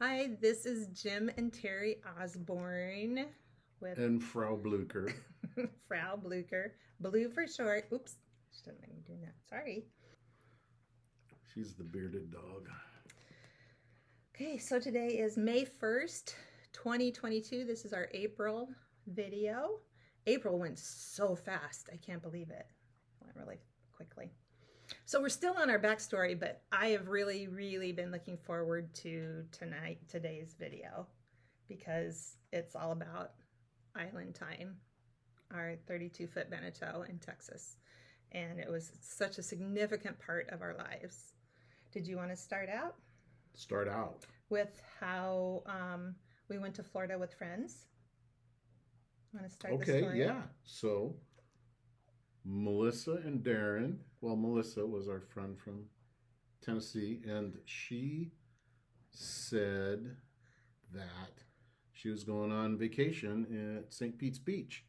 Hi, this is Jim and Terry Osborn with And Frau Blucher. Frau Blucher. Blue for short. Oops, shouldn't make me do that. Sorry. She's the bearded dog. Okay, so today is May 1st, 2022. This is our April video. April went so fast. I can't believe it. It went really quickly. So we're still on our backstory, but I have really been looking forward to today's video because it's all about Island Time, our 32-foot Beneteau in Texas. And it was such a significant part of our lives. Did you want to start out Start out. with how we went to Florida with friends? Want to start the Okay, story? yeah. So Melissa and Darren, well, Melissa was our friend from Tennessee, and she said that she was going on vacation at St. Pete's Beach.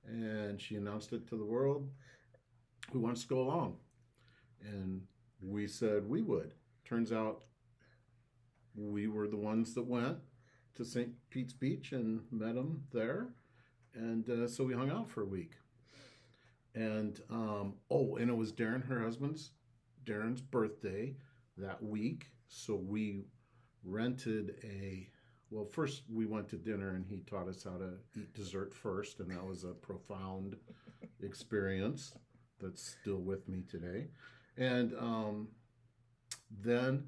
And she announced it to the world. Who wants to go along? And we said we would. Turns out we were the ones that went to St. Pete's Beach and met him there. And so we hung out for a week. And and it was Darren's birthday that week. So we rented well, first we went to dinner and he taught us how to eat dessert first. And that was a profound experience that's still with me today. And then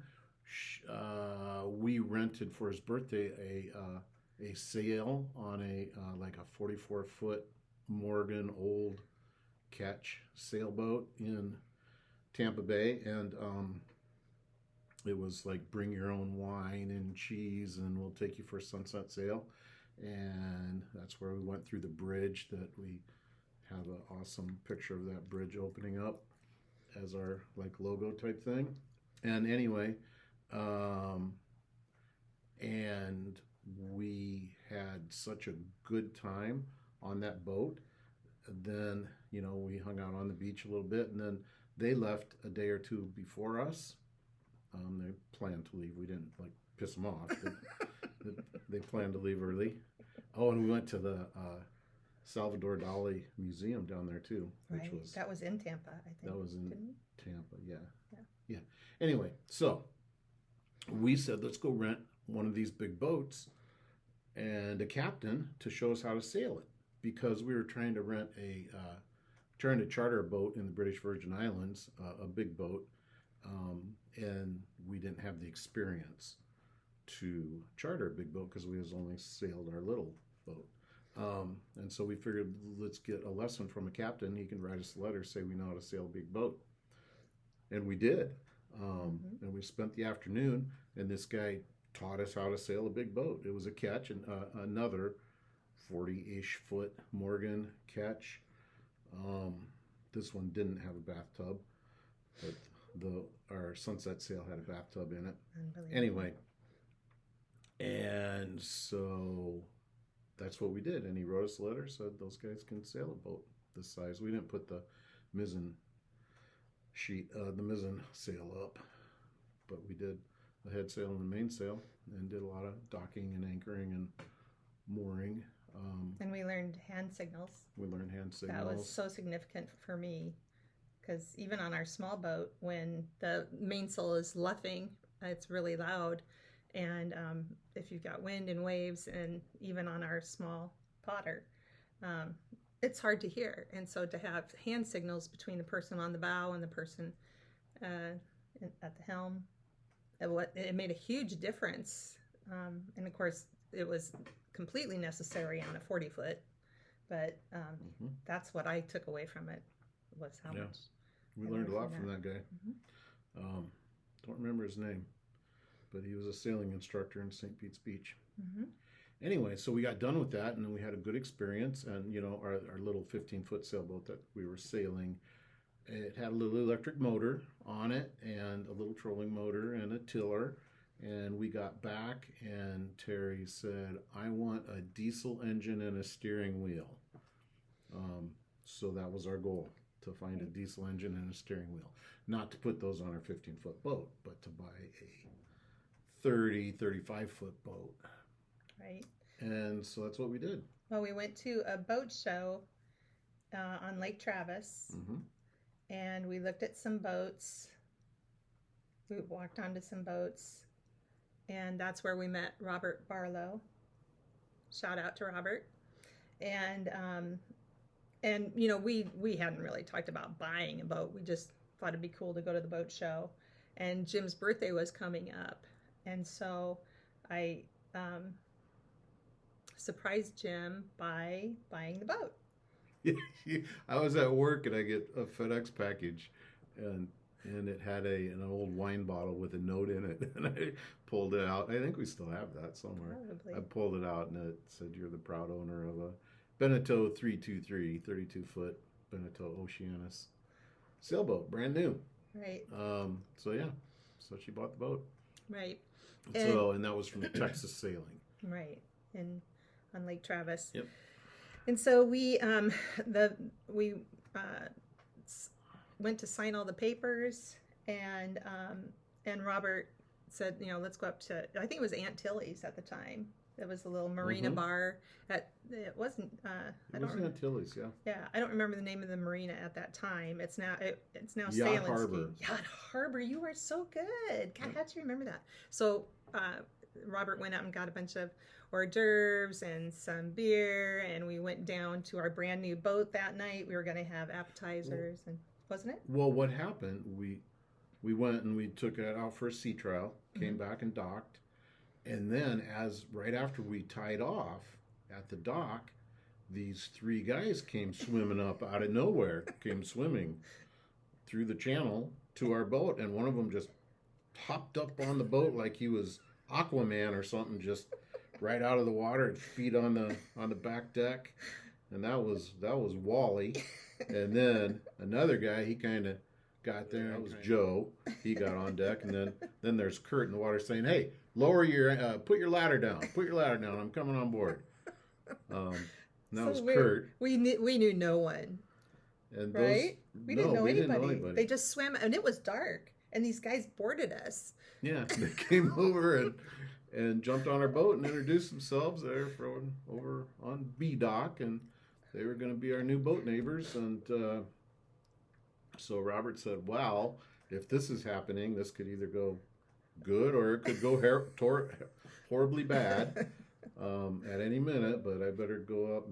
we rented for his birthday a sail on a like a 44-foot Morgan old ketch sailboat in Tampa Bay, and it was like bring your own wine and cheese, and we'll take you for a sunset sail. And that's where we went through the bridge that we have an awesome picture of that bridge opening up as our like logo type thing. And anyway, and we had such a good time on that boat. Then, we hung out on the beach a little bit, and then they left a day or two before us. They planned to leave. We didn't like piss them off. They planned to leave early. Oh, and we went to the Salvador Dali Museum down there too, which Right. That was in Tampa, I think. that was in Didn't Tampa. Yeah. Yeah. Yeah. Anyway, so we said let's go rent one of these big boats and a captain to show us how to sail it, because we were trying to trying to charter a boat in the British Virgin Islands, a big boat, and we didn't have the experience to charter a big boat because we was only sailed our little boat. And so we figured let's get a lesson from a captain. He can write us a letter, say we know how to sail a big boat. And we did. And we spent the afternoon, and this guy taught us how to sail a big boat. It was a ketch, and another 40-ish foot Morgan ketch. This one didn't have a bathtub, but our sunset sail had a bathtub in it. Anyway, and so that's what we did. And he wrote us a letter, said those guys can sail a boat this size. We didn't put the mizzen the mizzen sail up, but we did the head sail and the mainsail, and did a lot of docking and anchoring and mooring. And we learned hand signals. We learned hand signals. That was so significant for me because even on our small boat, when the mainsail is luffing, it's really loud. And if you've got wind and waves, and even on our small potter, it's hard to hear. And so to have hand signals between the person on the bow and the person at the helm, it made a huge difference. And of course, it was completely necessary on a 40-foot, but that's what I took away from it, was how much we learned a lot from that guy. Don't remember his name, but he was a sailing instructor in St. Pete's Beach. Anyway, so we got done with that, and then we had a good experience. And our little 15-foot sailboat that we were sailing, it had a little electric motor on it, and a little trolling motor, and a tiller. And we got back, and Terry said, I want a diesel engine and a steering wheel. So that was our goal, to find a diesel engine and a steering wheel. Not to put those on our 15-foot boat, but to buy a 35-foot boat. Right. And so that's what we did. Well, we went to a boat show on Lake Travis, Mm-hmm. and we looked at some boats. We walked onto some boats, and that's where we met Robert Barlow. Shout out to Robert. And you know, we hadn't really talked about buying a boat. We just thought it'd be cool to go to the boat show. And Jim's birthday was coming up, and so I surprised Jim by buying the boat. I was at work and I get a FedEx package, and it had an old wine bottle with a note in it, and I pulled it out. I think we still have that somewhere. Probably. I pulled it out and it said, "You're the proud owner of a Beneteau 323, 32-foot Beneteau Oceanus sailboat, brand new." Right. So yeah, so she bought the boat. Right. And that was from Texas Sailing. Right. On Lake Travis. Yep. And so we went to sign all the papers, and Robert said, you know, let's go up to, I think it was Aunt Tilly's at the time. It was a little marina bar. It wasn't. It was Aunt Tilly's, yeah. Yeah, I don't remember the name of the marina at that time. It's now Yacht Sailing Harbor. Ski. Yacht Harbor. You are so good. God, how'd you remember that? So Robert went out and got a bunch of hors d'oeuvres and some beer, and we went down to our brand new boat that night. We were going to have appetizers, and wasn't it? Well, what happened? We went and we took it out for a sea trial. Came back and docked. And then, right after we tied off at the dock, these three guys came swimming up out of nowhere, came swimming through the channel to our boat, and one of them just hopped up on the boat like he was Aquaman or something, just right out of the water, feet on the back deck, and that was Wally. And then another guy, he kind of got there. That was Joe. He got on deck, and then there's Kurt in the water saying, "Hey, lower put your ladder down. Put your ladder down. I'm coming on board." And that was Kurt. We knew no one. And right? We didn't know anybody. anybody. They just swam, and it was dark, and these guys boarded us. Yeah, they came over and jumped on our boat and introduced themselves there over on B Dock, and they were going to be our new boat neighbors. And so Robert said, "Well, if this is happening, this could either go good or it could go horribly bad at any minute, but I better go up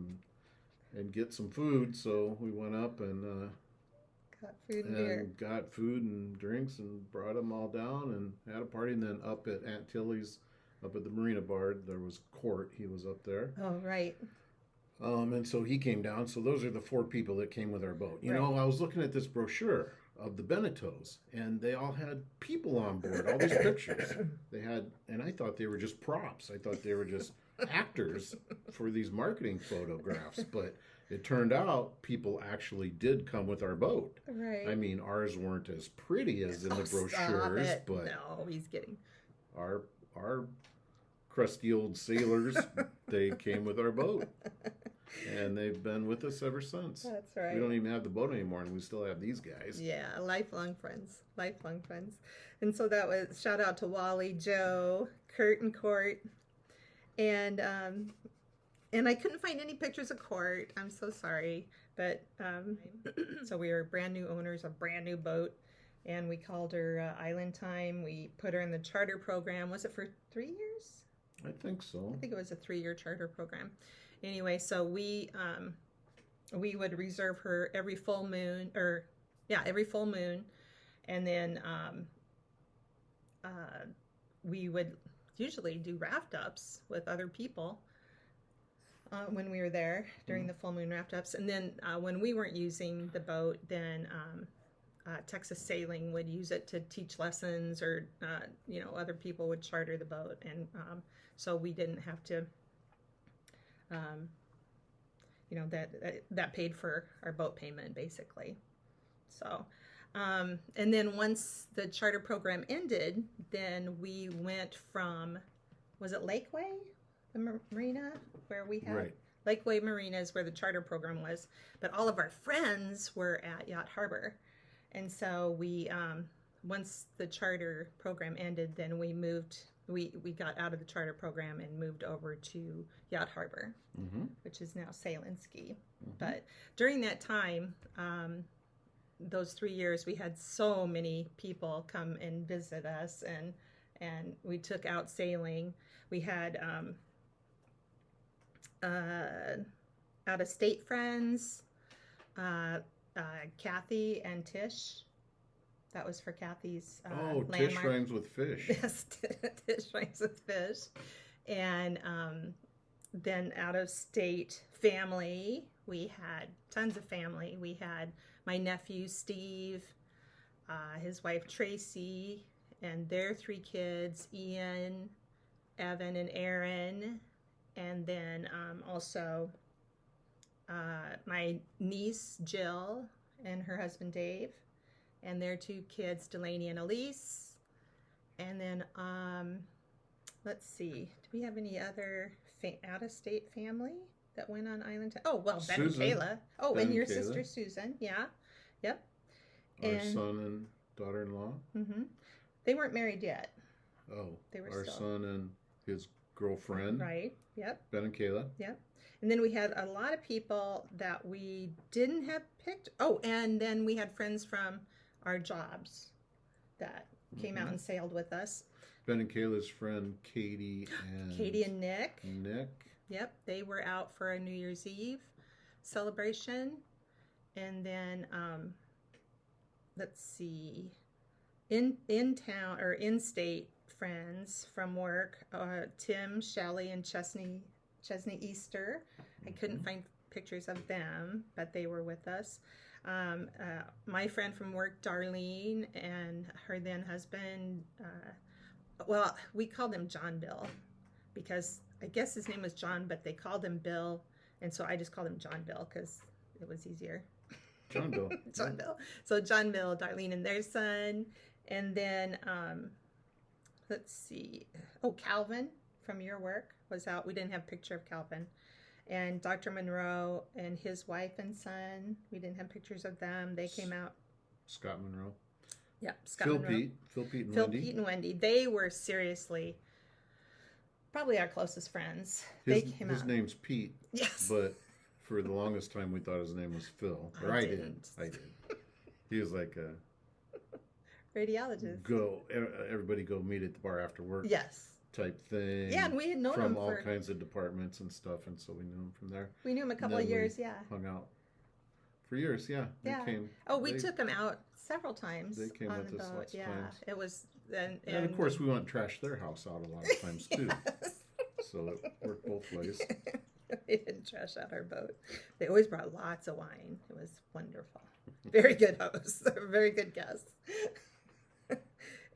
and get some food." So we went up and got food and beer. Got food and drinks and brought them all down and had a party. And then up at Aunt Tilly's, up at the marina bar, there was Court. He was up there. Oh, right. And so he came down. So those are the four people that came with our boat. You Right. know, I was looking at this brochure of the Beneteaus, and they all had people on board, all these pictures. They had, and I thought they were just props. I thought they were just actors for these marketing photographs. But it turned out people actually did come with our boat. Right. I mean, ours weren't as pretty as in the brochures, Stop it. but No, he's kidding. our crusty old sailors, they came with our boat. And they've been with us ever since. That's right. We don't even have the boat anymore, and we still have these guys. Yeah, lifelong friends. Lifelong friends. And so that was, shout out to Wally, Joe, Kurt, and Court. And I couldn't find any pictures of Court. I'm so sorry. But so we were brand new owners of a brand new boat. And we called her Island Time. We put her in the charter program. Was it for 3 years? I think so. I think it was a 3-year charter program. Anyway, so we would reserve her every full moon, every full moon, and then we would usually do raft ups with other people when we were there during the full moon raft ups, and then when we weren't using the boat, then Texas Sailing would use it to teach lessons, or other people would charter the boat, and so we didn't have to. That paid for our boat payment, basically. So, and then once the charter program ended, then we went from, was it Lakeway, the marina where we had? Right. Lakeway Marina is where the charter program was, but all of our friends were at Yacht Harbor. And so we, once the charter program ended, then we moved we got out of the charter program and moved over to Yacht Harbor, Mm-hmm. which is now Sail and Ski. Mm-hmm. But during that time, those 3 years, we had so many people come and visit us, and we took out sailing. We had out of state friends, Kathy and Tish. That was for Kathy's Tish landmark. rhymes with fish. Yes, Tish rhymes with fish. And then out of state family, we had tons of family. We had my nephew Steve, his wife Tracy, and their 3 kids, Ian, Evan, and Aaron. And then also my niece Jill and her husband Dave, and their 2 kids, Delaney and Elise. And then let's see, do we have any other out-of-state family that went on island time? Oh, well, Ben Susan. and Kayla. Oh, Ben and your and Kayla. sister Susan. Yeah. Yep. Our son and daughter-in-law. Mm-hmm. They weren't married yet. Oh, They were our still. son and his girlfriend. Right. Yep. Ben and Kayla. Yep. And then we had a lot of people that we didn't have picked. Oh, and then we had friends from our jobs that came out and sailed with us. Ben and Kayla's friend Katie and Nick. Nick. Yep, they were out for a New Year's Eve celebration. And then let's see, in town or in state friends from work, Tim, Shelley, and Chesney Easter. I couldn't find pictures of them, but they were with us. My friend from work, Darlene, and her then husband, well, we called him John Bill because I guess his name was John, but they called him Bill, and so I just called him John Bill because it was easier. John Bill. John Bill. So John Bill, Darlene, and their son. And then, let's see. Oh, Calvin from your work was out. We didn't have a picture of Calvin. And Dr. Monroe and his wife and son. We didn't have pictures of them. They came out. Scott Monroe. Yep, Scott Phil Monroe. Pete, and Phil, Wendy. Pete, and Wendy. They were seriously probably our closest friends. His, They came his out. name's Pete, Yes. but for the longest time we thought his name was Phil. Or I I did. didn't. I did. He was like a Radiologist. everybody go meet at the bar after work Yes. type thing. Yeah, and we had known him from all for. kinds of departments and stuff, and so we knew him from there. We knew him a couple then of years. Yeah. Hung out for years. Yeah, Yeah. They came. Oh, we they- took him out several times. They came on with the us boat. lots of Yeah, times. it was. And of course, we went and trashed their house out a lot of times too. Yes. So it worked both ways. We didn't trash out our boat. They always brought lots of wine. It was wonderful. Very good hosts. Very good guests.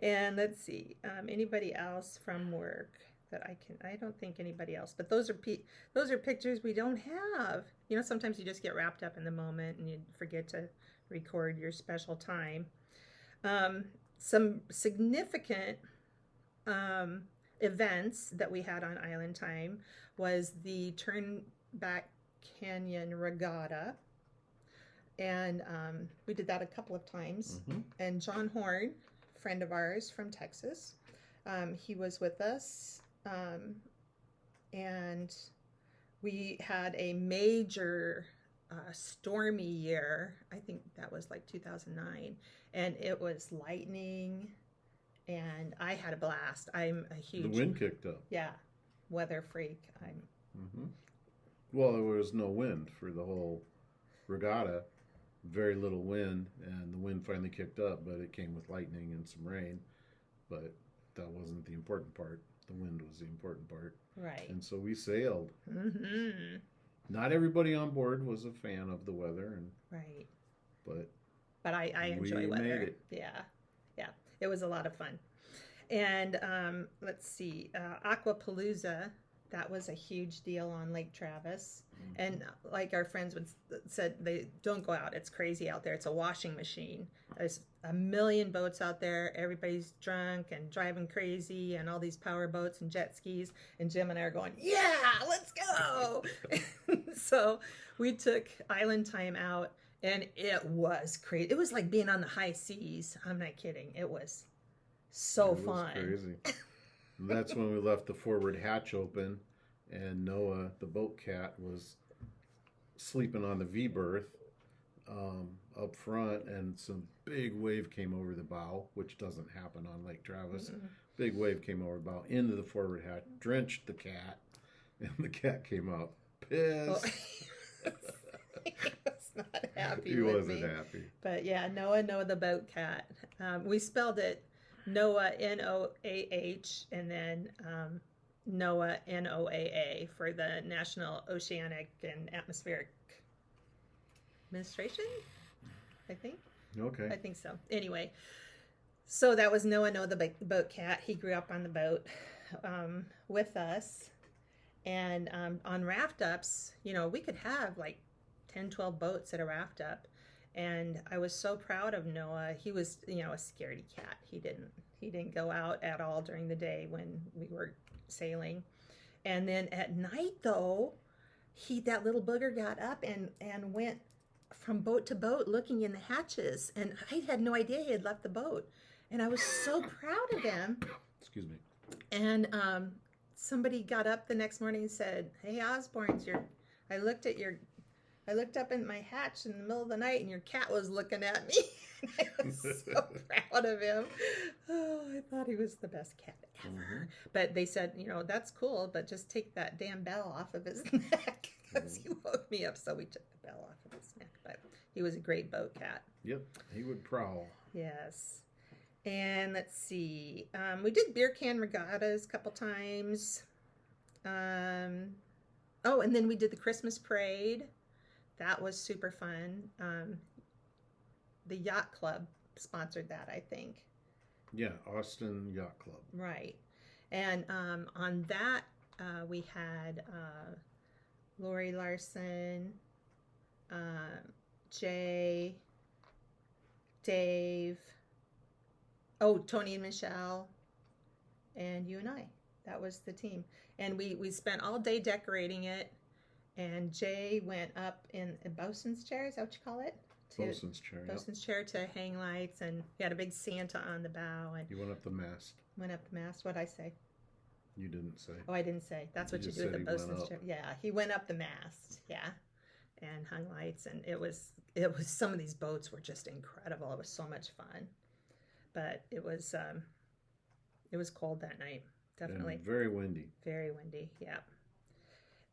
And let's see, anybody else from work that I don't think anybody else, but those are pictures we don't have. You know, sometimes you just get wrapped up in the moment and you forget to record your special time. Some significant events that we had on Island Time was the Turnback Canyon Regatta. And we did that a couple of times. Mm-hmm. And John Horn, friend of ours from Texas, he was with us. And we had a major stormy year. I think that was like 2009. And it was lightning. And I had a blast. I'm a huge... The wind kicked up. Yeah, weather freak. Mm-hmm. Well, there was no wind for the whole regatta. Very little wind, and the wind finally kicked up, but it came with lightning and some rain. But that wasn't the important part. The wind was the important part. Right. And so we sailed. Mm-hmm. Not everybody on board was a fan of the weather, Right. but I enjoy we weather. made it. Yeah. It was a lot of fun. And let's see, Aquapalooza, that was a huge deal on Lake Travis. Mm-hmm. And like our friends said, they don't go out. It's crazy out there. It's a washing machine. There's a million boats out there. Everybody's drunk and driving crazy, and all these power boats and jet skis. And Jim and I are going, yeah, let's go. So we took Island Time out, and it was crazy. It was like being on the high seas. I'm not kidding. It was so It was fun. crazy. And that's when we left the forward hatch open, and Noah, the boat cat, was sleeping on the V berth up front, and some big wave came over the bow, which doesn't happen on Lake Travis. Mm-mm. Big wave came over the bow into the forward hatch, drenched the cat, and the cat came out pissed. Well, he was not happy He with wasn't me. happy. But yeah, Noah the boat cat. We spelled it Noah, Noah, and then Noah, NOAA, for the National Oceanic and Atmospheric Administration, I think. Okay. I think so. Anyway, so that was Noah the boat cat. He grew up on the boat with us. And on raft ups, we could have like 10, 12 boats at a raft up. And I was so proud of Noah. He was, a scaredy cat. He didn't go out at all during the day when we were sailing. And then at night, though, that little booger got up and went from boat to boat looking in the hatches. And I had no idea he had left the boat. And I was so proud of him. Excuse me. And somebody got up the next morning and said, "Hey, Osborns, I looked up in my hatch in the middle of the night, and your cat was looking at me." I was so proud of him. Oh, I thought he was the best cat ever. Mm-hmm. But they said, that's cool, but just take that damn bell off of his neck, because he woke me up. So we took the bell off of his neck. But he was a great boat cat. Yep, he would prowl. Yes. And let's see. We did beer can regattas a couple times. And then we did the Christmas parade. That was super fun. The yacht club sponsored that, I think. Yeah, Austin Yacht Club. Right. And on that, we had Lori Larson, Jay, Dave, Tony and Michelle, and you and I. That was the team. And we spent all day decorating it. And Jay went up in a bosun's chair. Is that what you call it? Bosun's chair. Bosun's chair to hang lights. And he had a big Santa on the bow. And He went up the mast. went up the mast. What'd I say? You didn't say. Oh, I didn't say. That's what you just do with the said he went bosun's up. chair. Yeah, he went up the mast. Yeah, and hung lights. And it was some of these boats were just incredible. It was so much fun. But it was cold that night. Definitely. And very windy. Very windy. Yeah.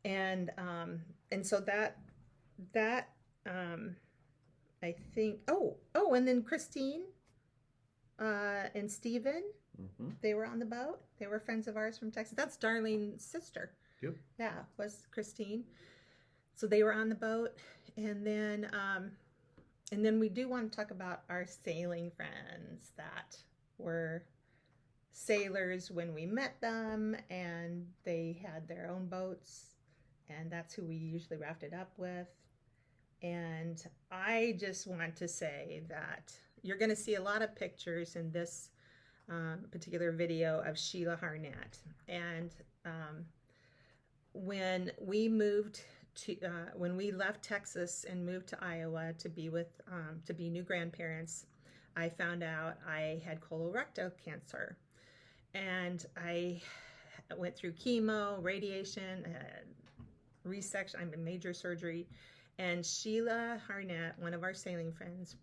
And so that I think. And then Christine and Steven, Mm-hmm. they were on the boat. They were friends of ours from Texas. That's Darlene's sister. Yep. Yeah, was Christine. So they were on the boat, and then we do want to talk about our sailing friends that were sailors when we met them, and they had their own boats, and that's who we usually rafted up with. And I just want to say that you're going to see a lot of pictures in this particular video of Sheila Harnett. And when we left Texas and moved to Iowa to be new grandparents, I found out I had colorectal cancer. And I went through chemo, radiation, resection, I'm in major surgery. And Sheila Harnett, one of our sailing friends,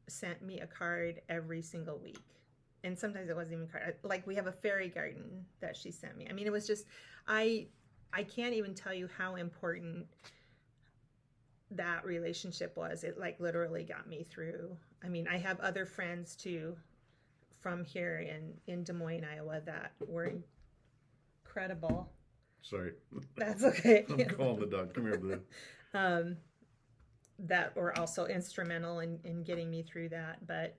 sent me a card every single week. And sometimes it wasn't even a card. Like, we have a fairy garden that she sent me. I mean, it was just, I can't even tell you how important that relationship was. It like literally got me through. I mean, I have other friends too from here in Des Moines, Iowa, that were incredible. Sorry. That's okay. I'm calling the dog. Come here, Blue. That were also instrumental in getting me through that. But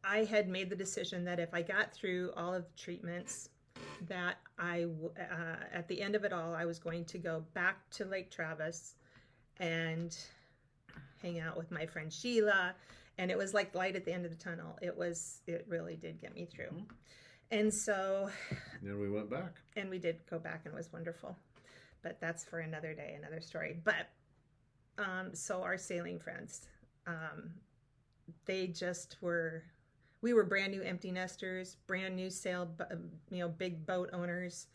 I had made the decision that if I got through all of the treatments, that at the end of it all, I was going to go back to Lake Travis and hang out with my friend Sheila. And it was like light at the end of the tunnel. It really did get me through. Mm-hmm. And so. Then we went back. And we did go back, and it was wonderful. But that's for another day, another story. But so our sailing friends, they just were We were brand new empty nesters, brand new big boat owners.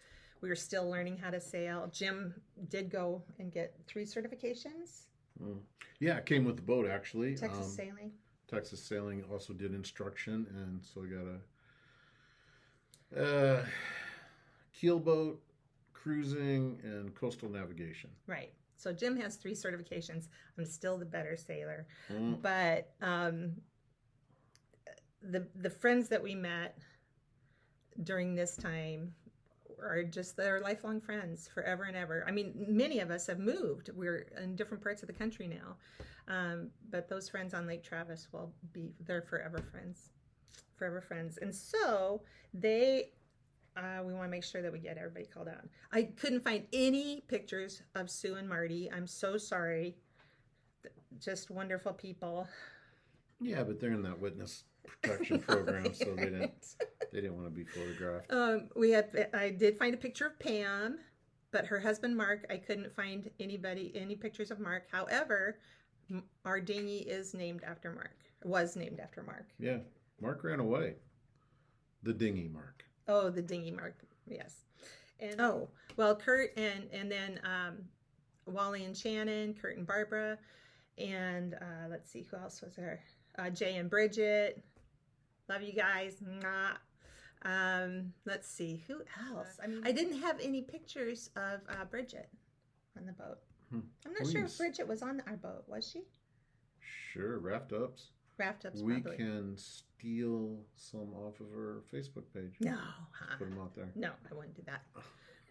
We were still learning how to sail. Jim did go and get 3 certifications. Mm. Yeah, it came with the boat actually. Texas sailing. Texas Sailing also did instruction, and so I got a keel boat, cruising, and coastal navigation. Right. So Jim has 3 certifications. I'm still the better sailor. Mm. But the friends that we met during this time are just, they're lifelong friends forever and ever. I mean, many of us have moved. We're in different parts of the country now. But those friends on Lake Travis will be, they're forever friends. Forever friends. And so we want to make sure that we get everybody called out. I couldn't find any pictures of Sue and Marty. I'm so sorry. Just wonderful people. Yeah, but they're in that witness protection program, so they didn't want to be photographed. I did find a picture of Pam, but her husband Mark, I couldn't find any pictures of Mark. However, our dinghy is named after Mark. Was named after Mark. Yeah, Mark ran away. The dinghy Mark. Oh, the dinghy Mark. Yes. And Kurt and then Wally and Shannon, Kurt and Barbara, and let's see who else was there. Jay and Bridget. Love you guys. Let's see who else. I didn't have any pictures of Bridget on the boat. I'm not sure if Bridget was on our boat. Was she? Sure, Raft Ups. Raft Ups. We probably. can steal some off of her Facebook page. No, put them out there. No, I wouldn't do that.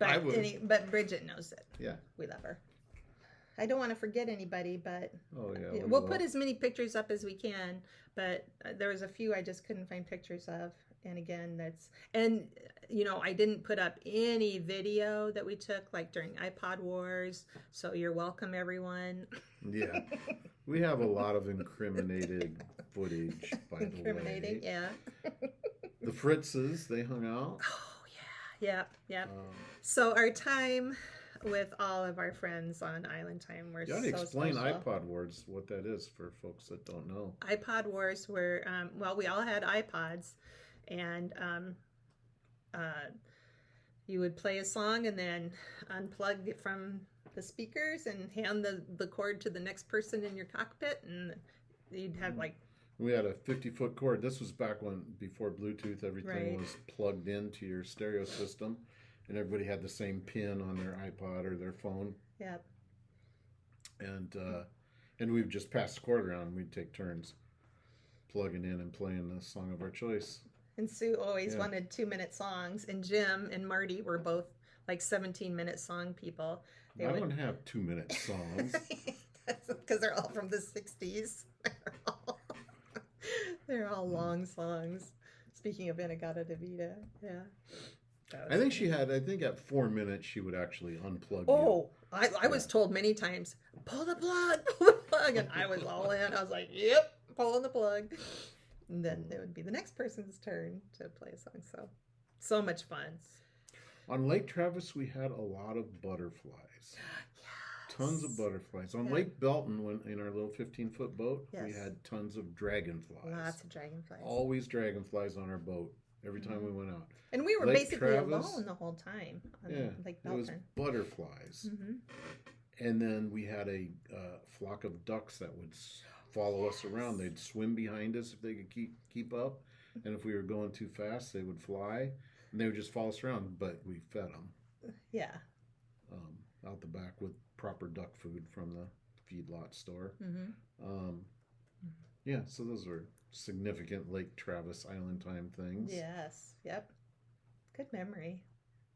I would. But Bridget knows it. Yeah, we love her. I don't want to forget anybody, but we'll put as many pictures up as we can. But there was a few I just couldn't find pictures of. And again, I didn't put up any video that we took like during iPod Wars. So you're welcome, everyone. Yeah, we have a lot of incriminated footage. By the way, incriminating, yeah. The Fritzes, they hung out. Oh yeah. So our time with all of our friends on Island Time were so special. You gotta explain iPod Wars, what that is for folks that don't know. iPod Wars were, we all had iPods, and you would play a song and then unplug it from the speakers and hand the cord to the next person in your cockpit, and you'd have we had a 50-foot cord. This was back before Bluetooth, everything was plugged into your stereo system, and everybody had the same pin on their iPod or their phone. Yep. And we'd just pass the cord around, and we'd take turns plugging in and playing the song of our choice. And Sue always wanted 2-minute songs, and Jim and Marty were both like 17-minute song people. I don't have 2-minute songs. Because they're all from the 60s. They're all long songs. Speaking of Inagata Davida, yeah. I think at 4 minutes she would actually unplug you. Oh, I was told many times, pull the plug, and I was all in. I was like, yep, pulling the plug. And then it would be the next person's turn to play a song. So much fun. On Lake Travis, we had a lot of butterflies. Yes. Tons of butterflies. On Lake Belton, in our little 15-foot boat, we had tons of dragonflies. Lots of dragonflies. Always dragonflies on our boat every time we went out. And we were basically alone the whole time on Lake Belton. It was butterflies. Mm-hmm. And then we had a flock of ducks that would follow us around. They'd swim behind us if they could keep up. And if we were going too fast, they would fly. And they would just follow us around, but we fed them. Yeah. Out the back with proper duck food from the feedlot store. Mm-hmm. Yeah, so those were significant Lake Travis Island Time things. Yes. Yep. Good memory.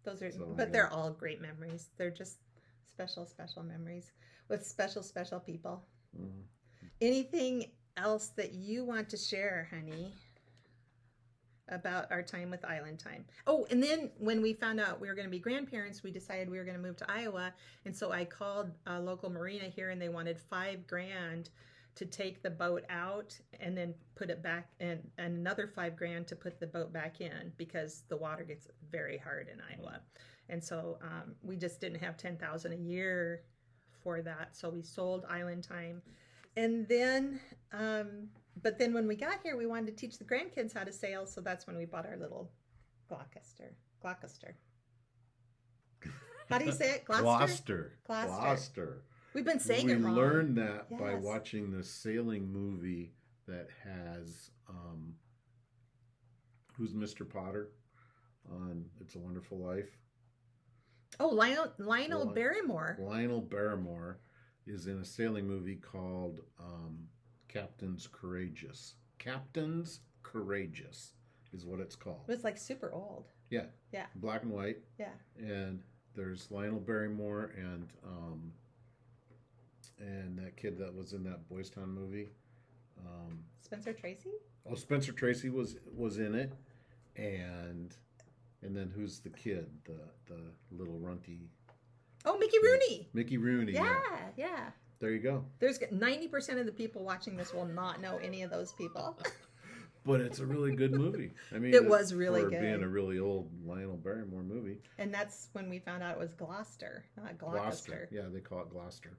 But they're all great memories. They're just special, special memories with special, special people. Mm-hmm. Anything else that you want to share, honey, about our time with Island Time? Oh, and then when we found out we were going to be grandparents, we decided we were going to move to Iowa. And so I called a local marina here, and they wanted $5,000 to take the boat out and then put it back, and another $5,000 to put the boat back in, because the water gets very hard in Iowa. And so we just didn't have $10,000 a year for that. So we sold Island Time. And then but then when we got here, we wanted to teach the grandkids how to sail, so that's when we bought our little Gloucester. Gloucester. How do you say it? Gloucester. Gloucester. Gloucester. We've been saying we it wrong. learned that by Yes. watching the sailing movie that has who's Mr. Potter on It's a Wonderful Life. Oh, Lionel Barrymore. Lionel Barrymore is in a sailing movie called Captain's Courageous. Captain's Courageous is what it's called. It was like super old. Yeah. Yeah. Black and white. Yeah. And there's Lionel Barrymore and that kid that was in that Boys Town movie. Spencer Tracy? Oh, Spencer Tracy was in it, and then who's the kid, the little runty? Oh, Mickey Rooney. Mickey Rooney. Yeah. There you go. There's 90% of the people watching this will not know any of those people. But it's a really good movie. I mean, It was really for good. being a really old Lionel Barrymore movie. And that's when we found out it was Gloucester, not Gloucester. Yeah, they call it Gloucester.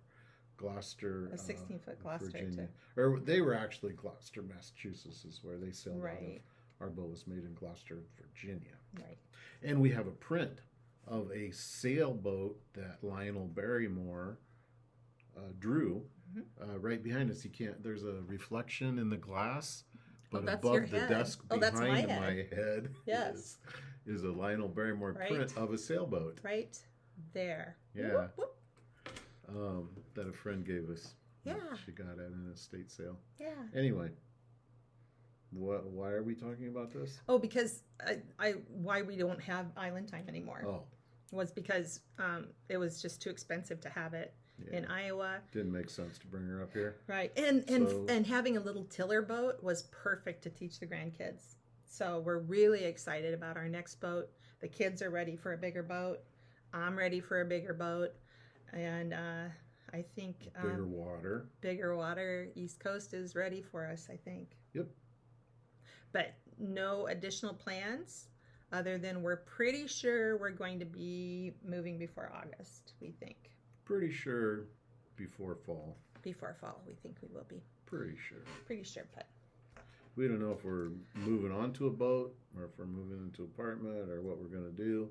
Gloucester. A 16-foot Gloucester, Virginia. Or they were actually Gloucester, Massachusetts, is where they sailed out of. Right. Our boat was made in Gloucester, Virginia. Right. And we have a print of a sailboat that Lionel Barrymore drew right behind us. There's a reflection in the glass, but that's your above the head. desk Oh, that's my behind head. my head Yes. is a Lionel Barrymore Right. print of a sailboat. Right there. Yeah. Whoop, whoop. That a friend gave us. Yeah. She got at an estate sale. Yeah. Anyway, why are we talking about this? Oh, because why we don't have island time anymore Oh, was because it was just too expensive to have it yeah. in Iowa. Didn't make sense to bring her up here. Right. So- And having a little tiller boat was perfect to teach the grandkids. So we're really excited about our next boat. The kids are ready for a bigger boat. I'm ready for a bigger boat. And I think Bigger water. East Coast is ready for us, I think. Yep. But no additional plans other than we're pretty sure we're going to be moving before August, we think. Pretty sure before fall. Before fall, we think we will be. Pretty sure. Pretty sure, but We don't know if we're moving onto a boat or if we're moving into an apartment or what we're going to do.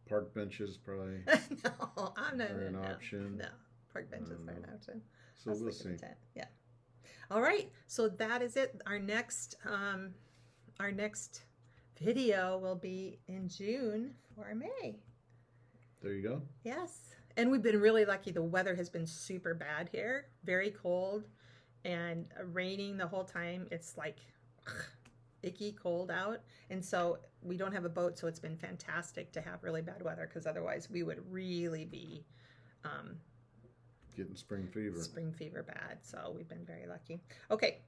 Park benches probably no, I'm not. are an option. No, park benches are an know. option. So we'll see. Yeah. All right. So that is it. Our next video will be in June or May. There you go. Yes. And we've been really lucky. The weather has been super bad here. Very cold and raining the whole time. It's like icky cold out. And so we don't have a boat, so it's been fantastic to have really bad weather because otherwise we would really be Getting spring fever. spring fever bad. So we've been very lucky. Okay.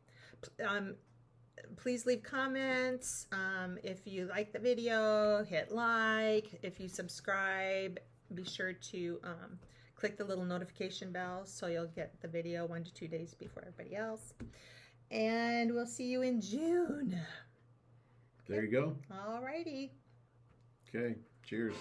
Please leave comments. If you like the video, hit like. If you subscribe, be sure to click the little notification bell so you'll get the video 1 to 2 days before everybody else. And we'll see you in June. There you go. All righty. Okay. Cheers.